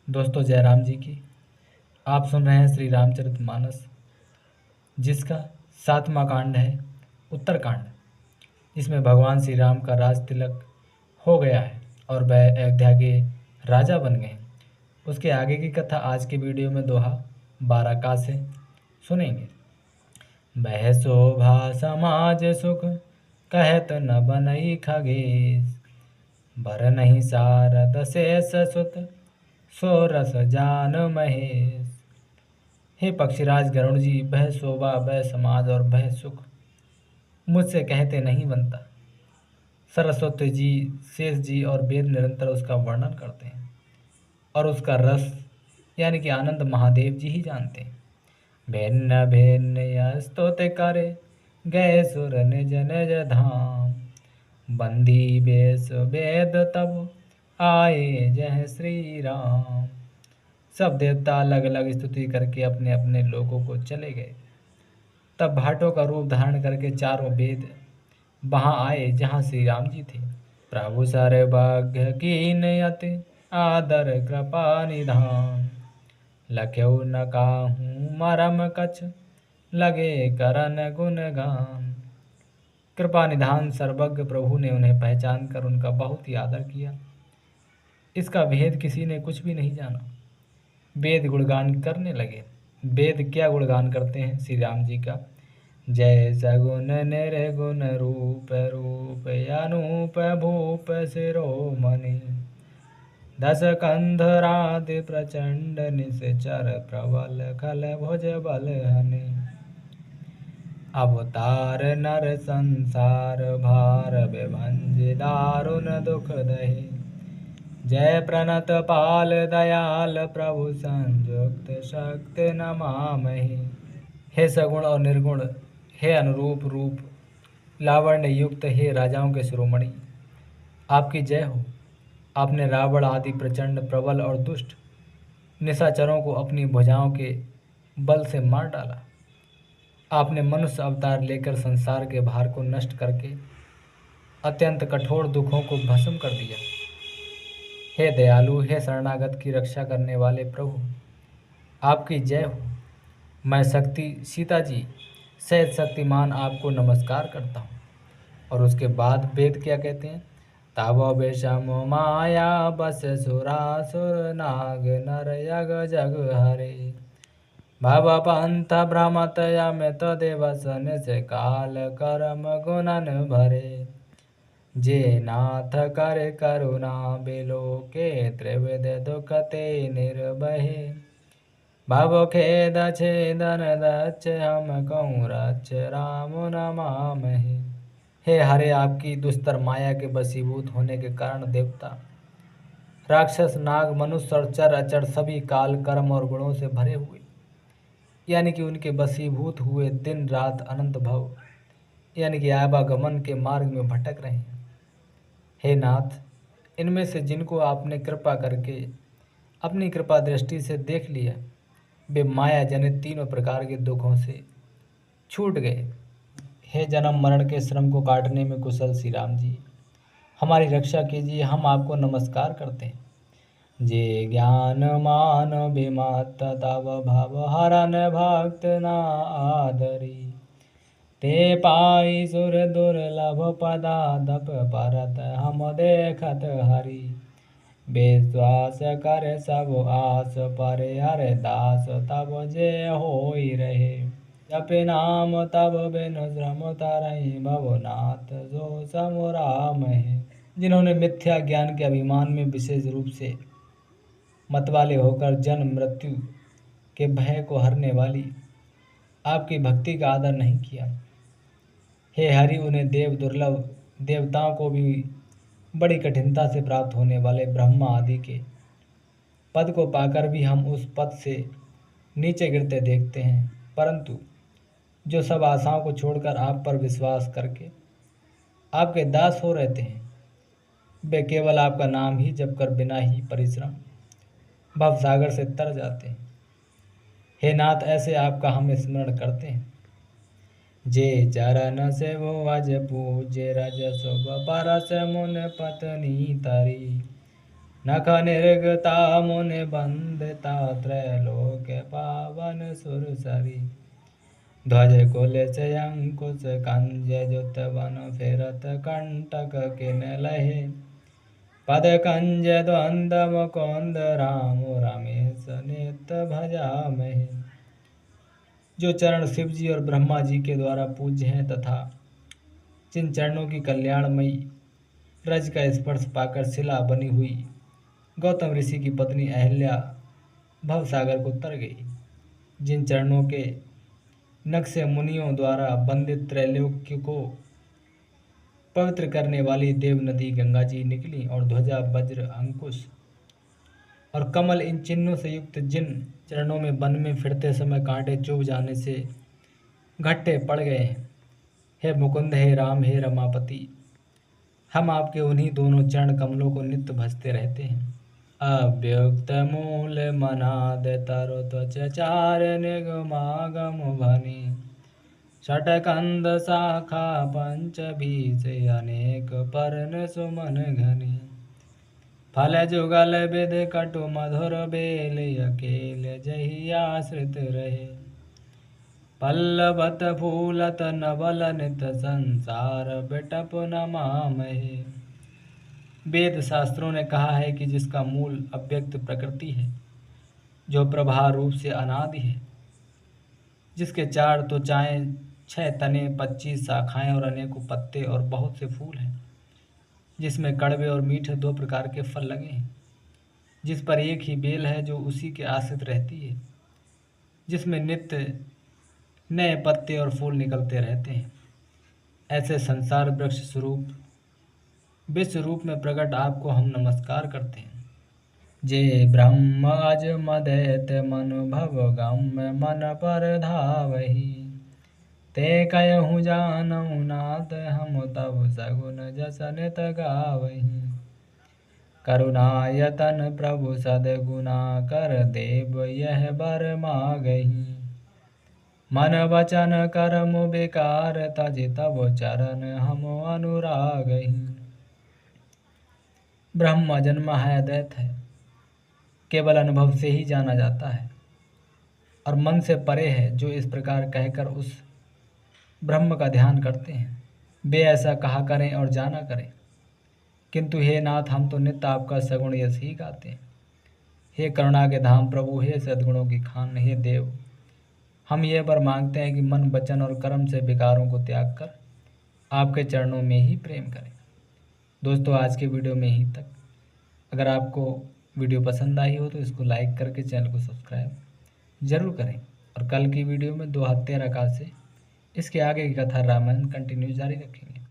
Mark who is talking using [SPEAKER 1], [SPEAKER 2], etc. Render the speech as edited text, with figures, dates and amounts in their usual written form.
[SPEAKER 1] दोस्तों जय राम जी की। आप सुन रहे हैं श्री रामचरितमानस, जिसका 7वां कांड है उत्तरकांड। इसमें भगवान श्री राम का राज तिलक हो गया है और वह अयोध्या के राजा बन गए हैं। उसके आगे की कथा आज के वीडियो में दोहा 12 का से सुनेंगे। बह शोभा समाज सुख कहत न बनई खगेश, भर नहीं सारद शेष सुत सो रस जान महेश। हे पक्षीराज गरुण जी, वह शोभा, वह समाज और वह सुख मुझसे कहते नहीं बनता। सरस्वती जी, शेष जी और वेद निरंतर उसका वर्णन करते हैं और उसका रस यानी कि आनंद महादेव जी ही जानते हैं। भिन्न भिन्न यह स्तुति करे गए सुर निज निज धाम, बंदी बेस वेद तब आए जय श्री राम। सब देवता अलग अलग स्तुति करके अपने अपने लोगों को चले गए। तब भाटों का रूप धारण करके चारों वेद वहां आए जहां श्री राम जी थे। प्रभु सर्वज्ञ कीन अति आदर कृपा निधान, लख्यऊ न काहू मरम कछ लगे करन गुणगान। कृपा निधान सर्वज्ञ प्रभु ने उन्हें पहचान कर उनका बहुत ही आदर किया। इसका भेद किसी ने कुछ भी नहीं जाना। वेद गुणगान करने लगे। वेद क्या गुणगान करते हैं श्री राम जी का? जय सगुन निर्गुण रूप रूप अनूप भूप शिरोमणि, दस कंधरादि प्रचंड निश्चर प्रबल खल भुज बल हनि। अवतार नर संसार भार विभंज दारुण दुख दहे, जय प्रणत पाल दयाल प्रभु संयुक्त शक्ति नमामहि। हे सगुण और निर्गुण, हे अनुरूप रूप लावण्य युक्त, हे राजाओं के शिरोमणि, आपकी जय हो। आपने रावण आदि प्रचंड प्रबल और दुष्ट निशाचरों को अपनी भुजाओं के बल से मार डाला। आपने मनुष्य अवतार लेकर संसार के भार को नष्ट करके अत्यंत कठोर दुखों को भस्म कर दिया। हे दयालु, हे शरणागत की रक्षा करने वाले प्रभु, आपकी जय हो। मैं शक्ति सीता जी सहित शक्तिमान आपको नमस्कार करता हूँ। और उसके बाद वेद क्या कहते हैं? तब विषम माया बस सुरासुर नाग नर यग जग हरे, भव पंथ भ्रमत यमित देवसन से काल कर्म गुणन भरे, जे नाथ कर करुणा बिलो के त्रिविध दुख ते निर्भये, भव खेद छेदन दक्ष हम कहूँ रक्ष राम नमामहि। हे हरे, आपकी दुस्तर माया के वशीभूत होने के कारण देवता, राक्षस, नाग, मनुष्य और चर अचर सभी काल कर्म और गुणों से भरे हुए यानी कि उनके वशीभूत हुए दिन रात अनंत भव यानी कि आवागमन के मार्ग में भटक रहे हैं। हे नाथ, इनमें से जिनको आपने कृपा करके अपनी कृपा दृष्टि से देख लिया, वे माया जनित तीनों प्रकार के दुखों से छूट गए। हे जन्म मरण के श्रम को काटने में कुशल श्री राम जी, हमारी रक्षा कीजिए। हम आपको नमस्कार करते हैं। जे ज्ञान मान विमत तब भव हरन भक्त न आदरी, ते पाई सुर दुर्लभ पदादप परत हम देखत हरि, विश्वास कर सब आस परे हर दास तब जे होई रहे, जप नाम तब बिनु श्रम तरहि भवनाथ जो समराम है। जिन्होंने मिथ्या ज्ञान के अभिमान में विशेष रूप से मतवाले होकर जन्म मृत्यु के भय को हरने वाली आपकी भक्ति का आदर नहीं किया, हे हरि, उन्हें देव दुर्लभ देवताओं को भी बड़ी कठिनता से प्राप्त होने वाले ब्रह्मा आदि के पद को पाकर भी हम उस पद से नीचे गिरते देखते हैं। परंतु जो सब आशाओं को छोड़कर आप पर विश्वास करके आपके दास हो रहते हैं, वे केवल आपका नाम ही जप कर बिना ही परिश्रम भवसागर से तर जाते हैं। हे नाथ, ऐसे आपका हम स्मरण करते हैं। जे चरण से वो अज पूज्य रज शुभ परस मुन पत्नी तरी, नख निर्गता मुनि बंदिता त्रैलोक्य पावन सुरसरी ध्वज कुल से अंकुश कंज जुत वन फिरत कंटक किन लहे पद कंज द्वंद मुकुंद राम रमेश नित्य भजा महे। जो चरण शिव जी और ब्रह्मा जी के द्वारा पूज्य हैं तथा जिन चरणों की कल्याणमयी रज का स्पर्श पाकर शिला बनी हुई गौतम ऋषि की पत्नी अहल्या भवसागर को तर गई, जिन चरणों के नख से मुनियों द्वारा बंदित त्रैलोक्य को पवित्र करने वाली देव नदी गंगा जी निकली और ध्वजा वज्र अंकुश और कमल इन चिन्हों से युक्त जिन चरणों में वन में फिरते समय कांटे चुभ जाने से घट्टे पड़ गए हैं, हे मुकुंद, हे राम, हे रमापति, हम आपके उन्हीं दोनों चरण कमलों को नित्य भजते रहते हैं। अव्युक्त मूल मनाद तरु त्वच चार निगमागम भनी षटकंद शाखा पंच बीज अनेक पर्न सुमन घनी फल जुगल विद कटु मधुर बेल अकेल जही आश्रित रहे पल्लवत फूलत नवल नित संसार बिटप नमामहे। वेद शास्त्रों ने कहा है कि जिसका मूल अव्यक्त प्रकृति है, जो प्रभा रूप से अनादि है, जिसके 4 त्वचाएं 6 तने 25 शाखाएं और अनेकों पत्ते और बहुत से फूल हैं, जिसमें कड़वे और मीठे 2 प्रकार के फल लगे हैं, जिस पर एक ही बेल है जो उसी के आश्रित रहती है, जिसमें नित्य नए पत्ते और फूल निकलते रहते हैं, ऐसे संसार वृक्ष स्वरूप विश्व रूप में प्रकट आपको हम नमस्कार करते हैं। जे ब्रह्म अज मदैत मनु भव गम मन पर धावही ते कहूँ जानऊ नाथ हम तब सगुन जसनित गावही करुणायतन प्रभु सदगुना कर देव यह बर मागही मन वचन कर्म बेकार तज तब चरण हम अनुरागही। ब्रह्म जन्म है अद्वैत है, केवल अनुभव से ही जाना जाता है और मन से परे है। जो इस प्रकार कहकर उस ब्रह्म का ध्यान करते हैं वे ऐसा कहा करें और जाना करें, किंतु हे नाथ, हम तो नित्य आपका सगुण यश ही गाते हैं। हे करुणा के धाम प्रभु, हे सद्गुणों की खान, हे देव, हम ये वर मांगते हैं कि मन वचन और कर्म से विकारों को त्याग कर आपके चरणों में ही प्रेम करें। दोस्तों, आज के वीडियो में ही तक। अगर आपको वीडियो पसंद आई हो तो इसको लाइक करके चैनल को सब्सक्राइब जरूर करें और कल की वीडियो में 2 हत्या रका से इसके आगे की कथा रामायण कंटिन्यू जारी रखेंगे।